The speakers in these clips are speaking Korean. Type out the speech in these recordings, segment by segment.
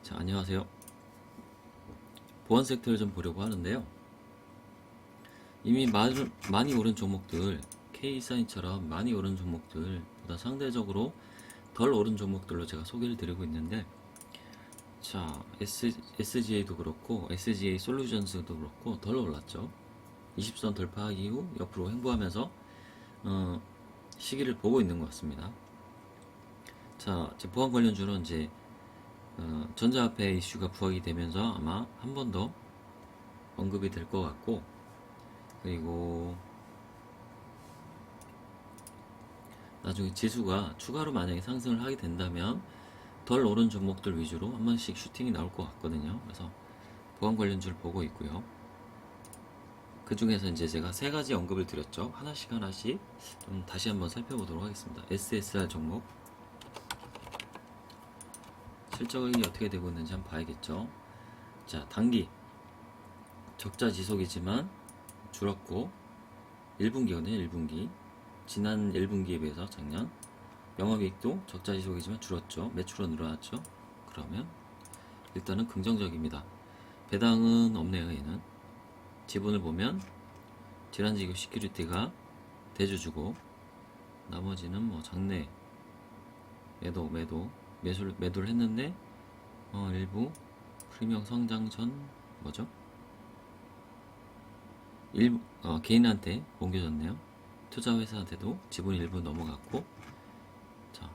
자, 안녕하세요. 보안 섹터를 좀 보려고 하는데요. 이미 많이 오른 종목들, K사인처럼 많이 오른 종목들보다 상대적으로 덜 오른 종목들로 제가 소개를 드리고 있는데, 자, SGA도 그렇고, SGA 솔루션스도 그렇고, 덜 올랐죠. 20선 돌파 이후 옆으로 횡보하면서, 시기를 보고 있는 것 같습니다. 자, 보안 관련주는 이제, 전자화폐 이슈가 부각이 되면서 아마 한 번 더 언급이 될 것 같고, 그리고 나중에 지수가 추가로 만약에 상승을 하게 된다면 덜 오른 종목들 위주로 한 번씩 슈팅이 나올 것 같거든요. 그래서 보안 관련주를 보고 있고요. 그 중에서 이제 제가 세 가지 언급을 드렸죠. 하나씩 하나씩 좀 다시 한번 살펴보도록 하겠습니다. SSR 종목 실적이 어떻게 되고 있는지 한번 봐야겠죠. 자, 단기 적자 지속이지만 줄었고 1분기거든요. 1분기 지난 1분기에 비해서 작년 영업이익도 적자 지속이지만 줄었죠. 매출은 늘어났죠. 그러면 일단은 긍정적입니다. 배당은 없네요. 얘는 지분을 보면 질환지교 시큐리티가 대주주고 나머지는 뭐 장내 매도를 했는데 일부 프리미엄 성장 전 뭐죠? 일부 개인한테 옮겨졌네요. 투자회사한테도 지분 일부 넘어갔고, 자,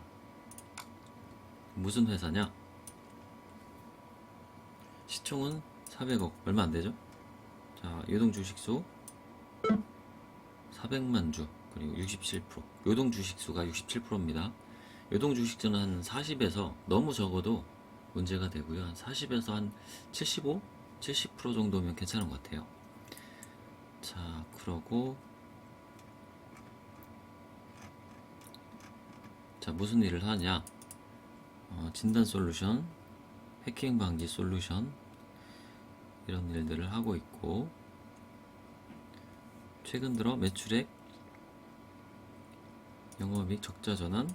무슨 회사냐? 시총은 400억 얼마 안 되죠? 자, 유동 주식수 400만 주 그리고 67% 유동 주식수가 67%입니다. 유동 주식수는 한 40에서 너무 적어도 문제가 되고요. 한 40에서 한 75, 70% 정도면 괜찮은 것 같아요. 자, 그러고 자, 무슨 일을 하냐? 진단 솔루션, 해킹 방지 솔루션 이런 일들을 하고 있고, 최근 들어 매출액, 영업이익 적자 전환,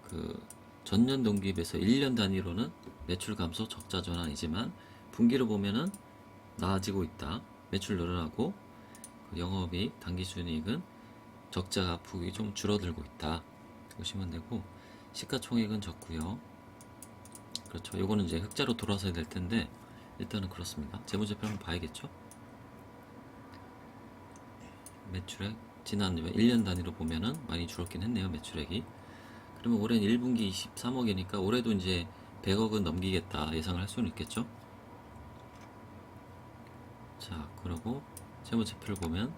그 전년 동기 비해서 1년 단위로는 매출 감소 적자 전환이지만 분기로 보면은 나아지고 있다. 매출 늘어나고 그 영업이익, 당기순이익은 적자가 폭이 좀 줄어들고 있다. 보시면 되고 시가총액은 적고요. 그렇죠. 요거는 이제 흑자로 돌아서야 될 텐데 일단은 그렇습니다. 재무제표 한번 봐야겠죠. 매출액 지난 1년 단위로 보면은 많이 줄었긴 했네요. 매출액이. 그러면 올해는 1분기 23억이니까 올해도 이제 100억은 넘기겠다 예상을 할 수는 있겠죠. 자, 그리고 재무제표를 보면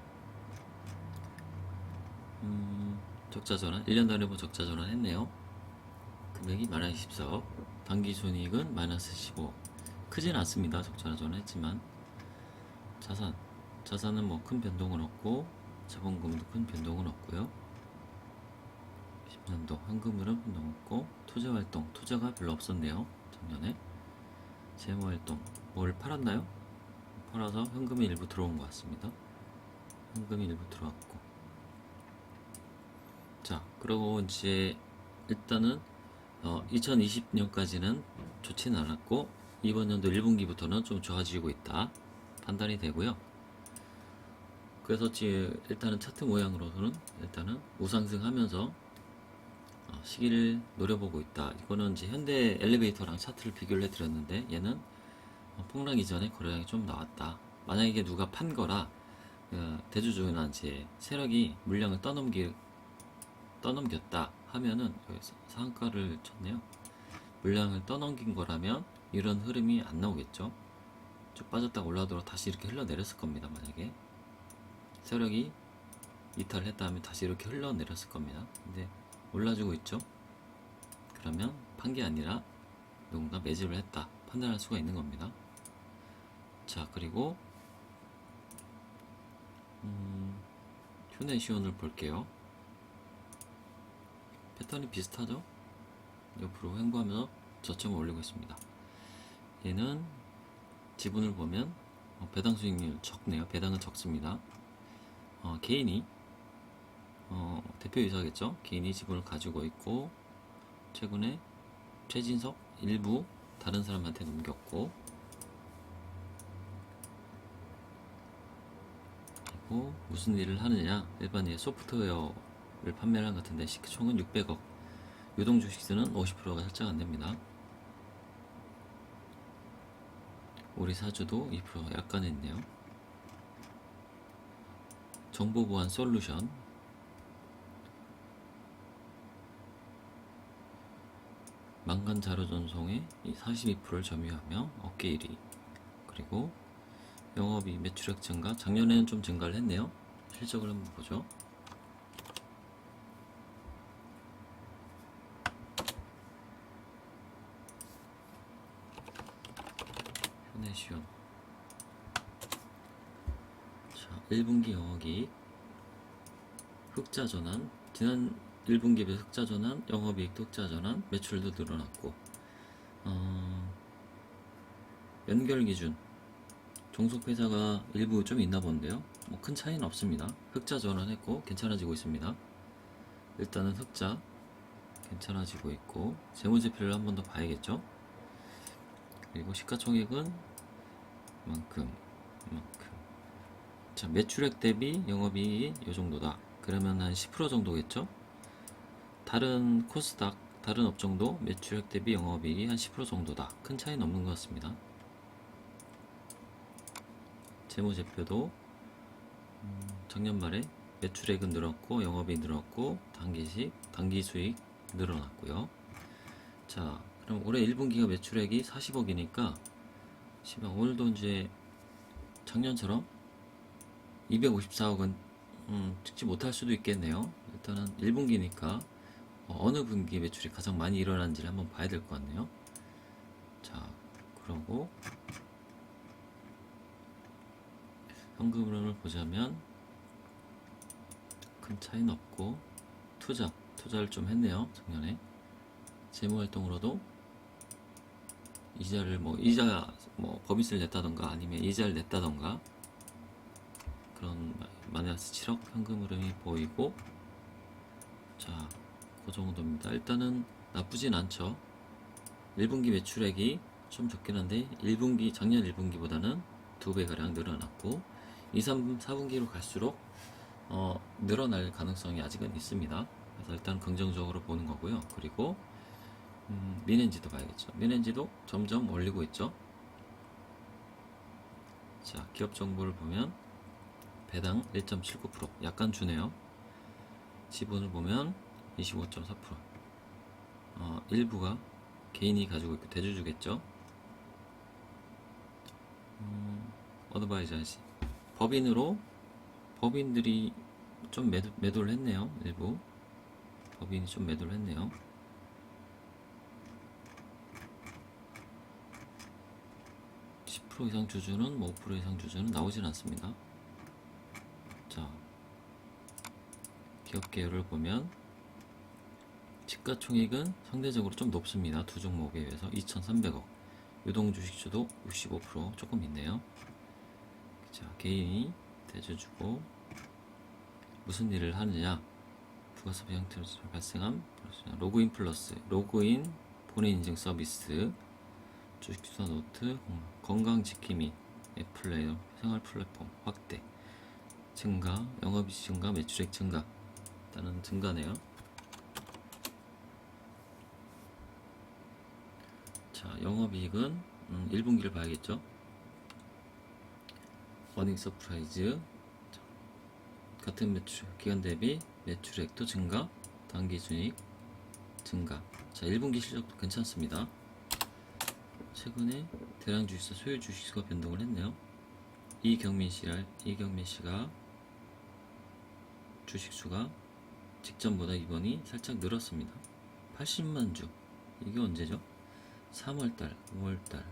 적자 전환 1년 단위로 보면 적자 전환 했네요. 금액이 마이너스 24억, 당기순이익은 마이너스 15억. 크진 않습니다. 적자 전환 했지만 자산은 뭐 큰 변동은 없고 자본금도 큰 변동은 없고요. 10년도 현금흐름 변동 없고 투자가 별로 없었네요. 작년에 재무활동 뭘 팔았나요? 팔아서 현금이 일부 들어온 것 같습니다. 현금이 일부 들어왔고, 자, 그리고 이제 일단은 2020년까지는 좋지는 않았고 이번 연도 1분기부터는 좀 좋아지고 있다 판단이 되고요. 그래서 일단은 차트 모양으로서는 일단은 우상승하면서 시기를 노려보고 있다. 이거는 이제 현대 엘리베이터랑 차트를 비교를 해드렸는데 얘는 폭락 이전에 거래량이 좀 나왔다. 만약에 이게 누가 판 거라 대주주나 이제 세력이 물량을 떠넘겼다 하면은 여기서 상한가를 쳤네요. 물량을 떠넘긴 거라면 이런 흐름이 안 나오겠죠. 쭉 빠졌다가 올라오도록 다시 이렇게 흘러내렸을 겁니다. 만약에 세력이 이탈을 했다 하면 다시 이렇게 흘러내렸을 겁니다. 근데 올라주고 있죠. 그러면 판 게 아니라 누군가 매집을 했다 판단할 수가 있는 겁니다. 자, 그리고 휴네시온을 볼게요. 패턴이 비슷하죠? 옆으로 횡보하면서 저점을 올리고 있습니다. 얘는 지분을 보면 배당 수익률 적네요. 배당은 적습니다. 개인이 대표이사겠죠. 개인이 지분을 가지고 있고 최근에 최진석 일부 다른 사람한테 넘겼고, 그리고 무슨 일을 하느냐, 일반의 소프트웨어를 판매를 한 것 같은데 시총은 600억, 유동 주식수는 50%가 살짝 안 됩니다. 우리 사주도 2% 약간 했네요. 정보보안 솔루션, 망간 자료 전송에 42%를 점유하며 업계 1위. 그리고 영업이익 매출액 증가, 작년에는 좀 증가를 했네요. 실적을 한번 보죠. 현해시온. 자, 1분기 영업이익 흑자 전환, 지난 1분기에 비해 흑자 전환, 영업이익도 흑자 전환, 매출도 늘어났고, 연결 기준 종속회사가 일부 좀 있나 본데요. 뭐 큰 차이는 없습니다. 흑자 전환했고 괜찮아지고 있습니다. 일단은 흑자 괜찮아지고 있고, 재무제표를 한 번 더 봐야겠죠. 그리고 시가총액은 이만큼. 자, 매출액 대비 영업이익이 이 정도다. 그러면 한 10% 정도겠죠. 다른 코스닥, 다른 업종도 매출액 대비 영업이익이 한 10% 정도다. 큰 차이는 없는 것 같습니다. 재무제표도 작년 말에 매출액은 늘었고 영업이 늘었고 단기수익 늘어났고요. 자, 그럼 올해 1분기가 매출액이 40억이니까 오늘도 이제 작년처럼 254억은 찍지 못할 수도 있겠네요. 일단은 1분기니까 어느 분기 매출이 가장 많이 일어난지를 한번 봐야 될 것 같네요. 자, 그러고 현금 흐름을 보자면 큰 차이는 없고, 투자를 좀 했네요. 작년에 재무활동으로도 이자 법인세를 냈다던가 아니면 이자를 냈다던가, 그런 마이너스 7억 현금 흐름이 보이고, 자, 그 정도입니다. 일단은 나쁘진 않죠. 1분기 매출액이 좀 적긴 한데 작년 1분기보다는 2배가량 늘어났고, 2, 3, 4분기로 갈수록 늘어날 가능성이 아직은 있습니다. 그래서 일단 긍정적으로 보는 거고요. 그리고 민엔지도 봐야겠죠. 민엔지도 점점 올리고 있죠. 자, 기업 정보를 보면 배당 1.79%, 약간 주네요. 지분을 보면 25.4%. 일부가 개인이 가지고 있고 대주주겠죠. 어드바이저시 법인들이 좀 매도를 했네요. 일부 법인이 좀 매도를 했네요. 이상 주주는 5% 이상 주주는 나오진 않습니다. 자, 기업 계열을 보면 시가총액은 상대적으로 좀 높습니다. 두 종목에 비해서 2,300억. 유동주식수도 65% 조금 있네요. 자, 개인이 대주주고 무슨 일을 하느냐, 부가세법 형태로 발생한 로그인 플러스, 로그인 본인 인증 서비스, 주식투자 노트, 건강지킴이, 앱플레이어, 생활 플랫폼 확대, 증가, 영업이익 증가, 매출액 증가. 일단은 증가네요. 자, 영업이익은 1분기를 봐야겠죠. 어닝 서프라이즈, 같은 매출 기간 대비 매출액도 증가, 단기순이익 증가. 자, 1분기 실적도 괜찮습니다. 최근에 대량 주식사 소유 주식수가 변동을 했네요. 이경민 씨가 주식수가 직전보다 이번이 살짝 늘었습니다. 80만 주. 이게 언제죠? 3월달, 5월달.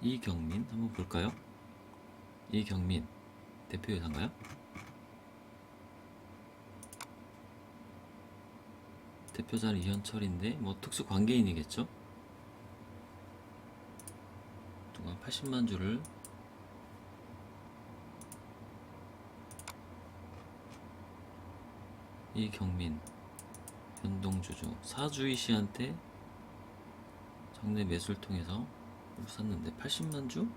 이경민 한번 볼까요? 이경민 대표이사인가요? 대표자는 이현철인데 뭐 특수 관계인이겠죠? 80만 주를 이경민 변동주주 사주희 씨한테 장내 매수를 통해서 샀는데 80만 주?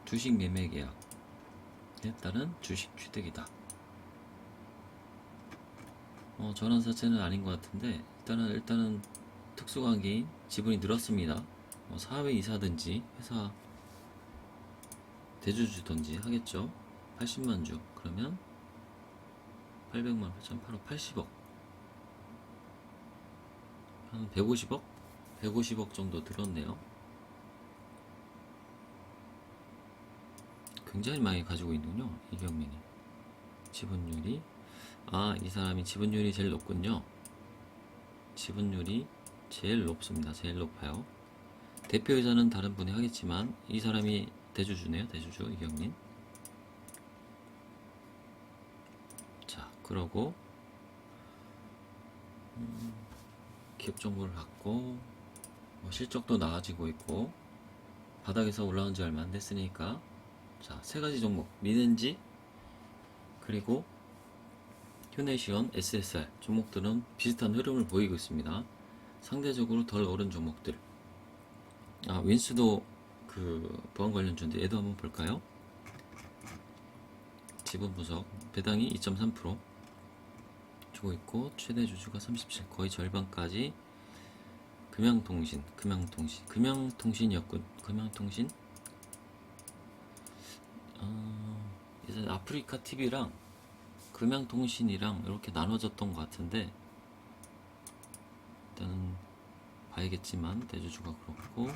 주식 매매 계약에 따른 주식 취득이다. 전환 자체는 아닌 것 같은데 일단은 특수관계인 지분이 늘었습니다. 사회 이사든지 회사 대주주든지 하겠죠. 80만 주 그러면 800만 8,800 80억 한 150억? 150억 정도 들었네요. 굉장히 많이 가지고 있는군요. 이경민이 지분율이 이 사람이 지분율이 제일 높군요. 지분율이 제일 높습니다. 제일 높아요. 대표이사는 다른 분이 하겠지만 이 사람이 대주주네요. 대주주 이경민. 자, 그러고 기업 정보를 갖고 실적도 나아지고 있고 바닥에서 올라온 지 얼마 안 됐으니까 자, 세 가지 종목 미넨지 그리고 휴네시온, SSR 종목들은 비슷한 흐름을 보이고 있습니다. 상대적으로 덜 오른 종목들. 윈스도 그 보안 관련주인데 얘도 한번 볼까요? 지분 분석 배당이 2.3% 주고 있고 최대 주주가 37 거의 절반까지 금양통신이었군. 금양통신 이제 아프리카 TV랑 금양통신이랑 이렇게 나눠졌던 것 같은데 일단은 봐야겠지만 대주주가 그렇고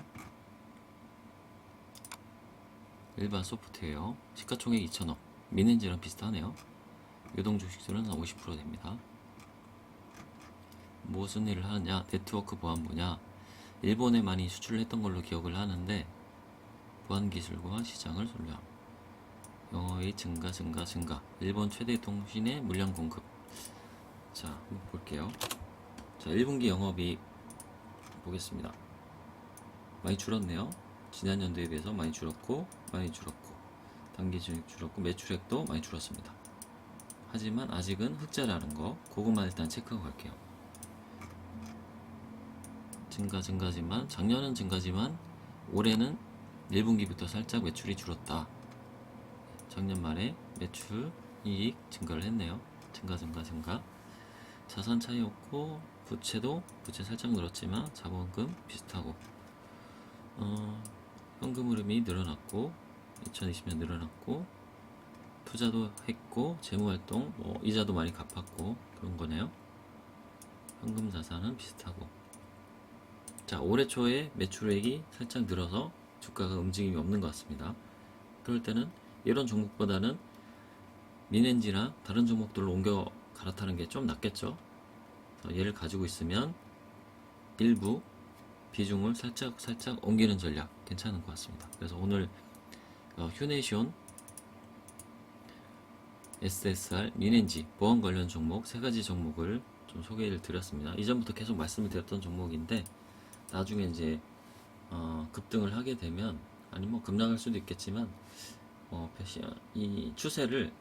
일반 소프트웨어 시가총액 2천억 미넨지랑 비슷하네요. 유동주식수는 50% 됩니다. 무슨 일을 하느냐? 네트워크 보안 분야. 일본에 많이 수출을 했던 걸로 기억을 하는데 보안 기술과 시장을 소유함. 영어의 증가. 일본 최대 통신의 물량 공급. 자, 한번 볼게요. 자, 1분기 영업이익 보겠습니다. 많이 줄었네요. 지난 연도에 비해서 많이 줄었고 단기 순이익 줄었고 매출액도 많이 줄었습니다. 하지만 아직은 흑자라는 거 그것만 일단 체크하고 갈게요. 증가지만 작년은 증가지만 올해는 1분기부터 살짝 매출이 줄었다. 작년 말에 매출 이익 증가를 했네요. 증가. 자산 차이 없고 부채 살짝 늘었지만 자본금 비슷하고 현금 흐름이 늘어났고 2020년 늘어났고 투자도 했고 재무활동 이자도 많이 갚았고 그런 거네요. 현금 자산은 비슷하고 자, 올해 초에 매출액이 살짝 늘어서 주가가 움직임이 없는 것 같습니다. 그럴 때는 이런 종목보다는 미넨지나 다른 종목들로 옮겨 갈아타는 게 좀 낫겠죠. 얘를 가지고 있으면 일부 비중을 살짝 옮기는 전략 괜찮은 것 같습니다. 그래서 오늘 휴네시온, SSR, 미넨지 보안 관련 종목 세 가지 종목을 좀 소개를 드렸습니다. 이전부터 계속 말씀을 드렸던 종목인데 나중에 이제 급등을 하게 되면 아니 뭐 급락할 수도 있겠지만 이 추세를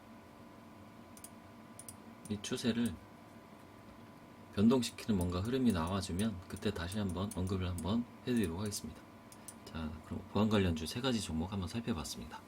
변동시키는 뭔가 흐름이 나와주면 그때 다시 한번 언급을 한번 해드리도록 하겠습니다. 자, 그럼 보안 관련주 세 가지 종목 한번 살펴봤습니다.